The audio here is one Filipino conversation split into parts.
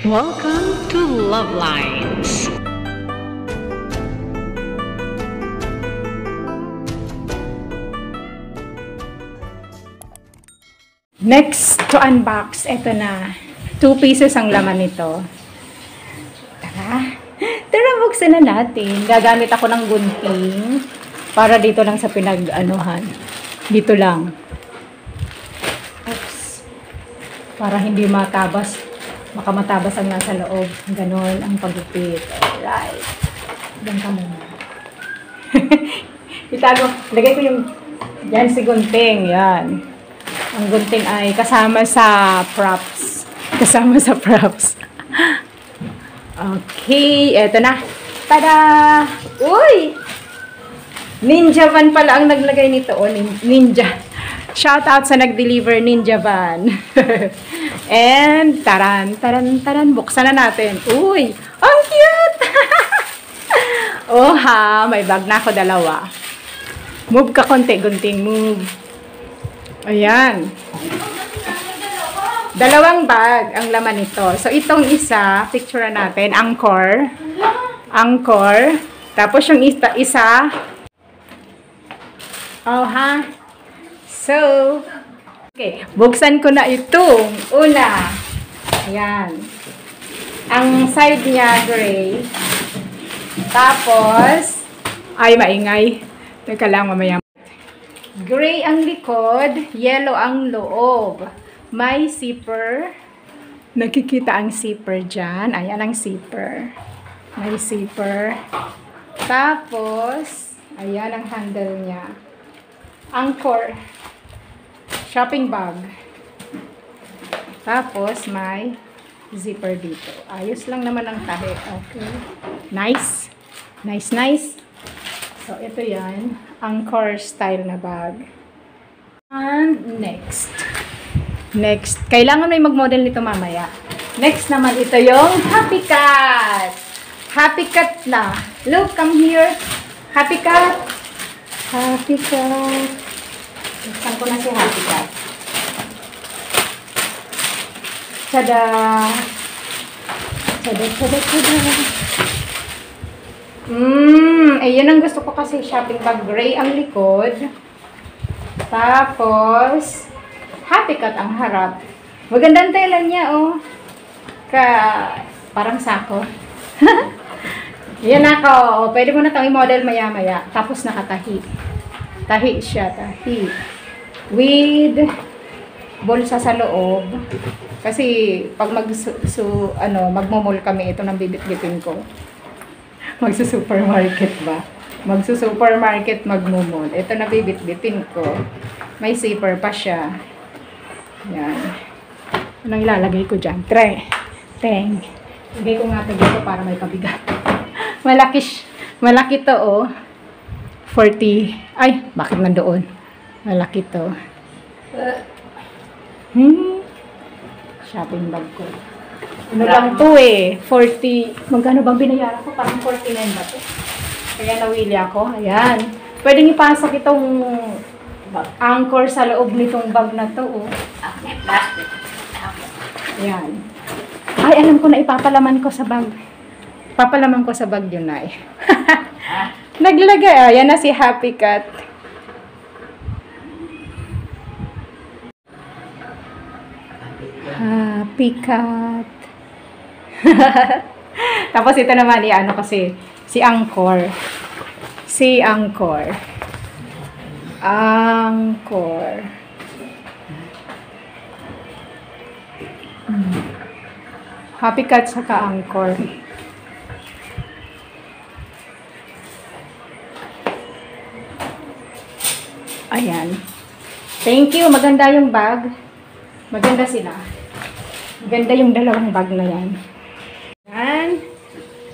Welcome to Love Lines. Next to unbox, eto na. 2 pieces ang laman nito. Tara, buksan na natin. Gagamit ako ng gunting para dito lang sa pinag-anuhan. Dito lang. Oops. Para hindi matabas. Baka matabas ang nasa loob. Ganon ang paggupit. Alright. Diyan ka muna. Itago. Lagay ko yung yan si gunting. Yan. Ang gunting ay kasama sa props. Kasama sa props. Okay. Eto na. Tada! Uy! Ninja Van pala ang naglagay nito. O, Ninja. Shout out sa nag-deliver Ninja Van. And, taran. Buksan na natin. Uy! Ang cute! Oh ha, may bag na ako 2. Move ka konti, gunting. Move. Ayan. 2 bag ang laman nito. So, itong isa, picture natin, Angkor. Tapos yung isa, oh ha. So, okay, buksan ko na itong una. Ayan. Ang side niya, gray. Tapos, ay, maingay. Teka lang, mamaya. Gray ang likod, yellow ang loob. May zipper. Nakikita ang zipper dyan. Ayan ang zipper. May zipper. Tapos, ayan ang handle niya. Angkor. Shopping bag. Tapos, may zipper dito. Ayos lang naman ang tahi. Okay. Nice. Nice. So, ito yan. Angkor style na bag. And next. Kailangan may mag-model nito mamaya. Next naman, ito yung Happy Cat. Happy Cat na. Look, come here. Happy Cat. Buksan ko na si Happy Cat. Tada! Ayan ang gusto ko kasi shopping bag. Gray ang likod. Tapos, Happy Cat ang harap. Magandang tela niya, oh. Parang sako. Yan ako. Oh, pwede mo na itong i-model maya-maya. Tapos nakatahi. Tahi siya. With bulsa sa loob. Kasi pag magmumol kami, ito nang bibit-bitin ko. Magsusupermarket ba? Magsusupermarket, magmumol. Ito na bibit-bitin ko. May zipper pa siya. Yan. Anong ilalagay ko dyan? Teng. Lagay ko nga ito dito para may pabigat. Malaki to, oh. 40. Ay, bakit nandoon? Malaki to. Shopping bag ko. Ano lang to eh. 40. Magkano bang binayaran ko? Parang 49 ba to? Kaya nawili ako. Ayan. Pwedeng ipasok itong Angkor sa loob nitong bag na to, oh. Ayan. Ay, alam ko na ipapalaman ko sa bag. Papalaman ko sa bag yun na eh. Naglagay. Ayan na si Happy Cat. Happy Cat. Tapos ito naman, ano kasi, si Angkor. Happy Cat saka Angkor. Ayan. Thank you. Maganda yung bag. Maganda sila. Maganda yung 2 bag na yan. Ayan.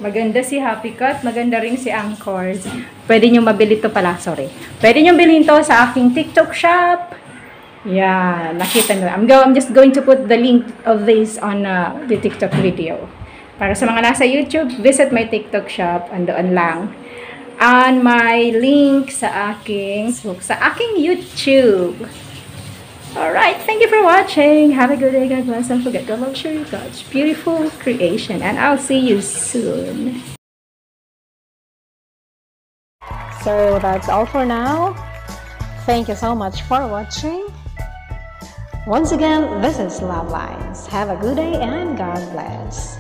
Maganda si Happy Cat. Maganda rin si Angkor. Pwede nyo mabili to pala. Sorry. Pwede nyo bilhin to sa aking TikTok shop. Yeah. Nakita nyo. I'm just going to put the link of this on the TikTok video. Para sa mga nasa YouTube, visit my TikTok shop. Andoon lang. And my link sa aking YouTube. Alright, thank you for watching. Have a good day. God bless. Don't forget to love, share God's beautiful creation. And I'll see you soon. So that's all for now. Thank you so much for watching. Once again, this is Love Lines. Have a good day and God bless.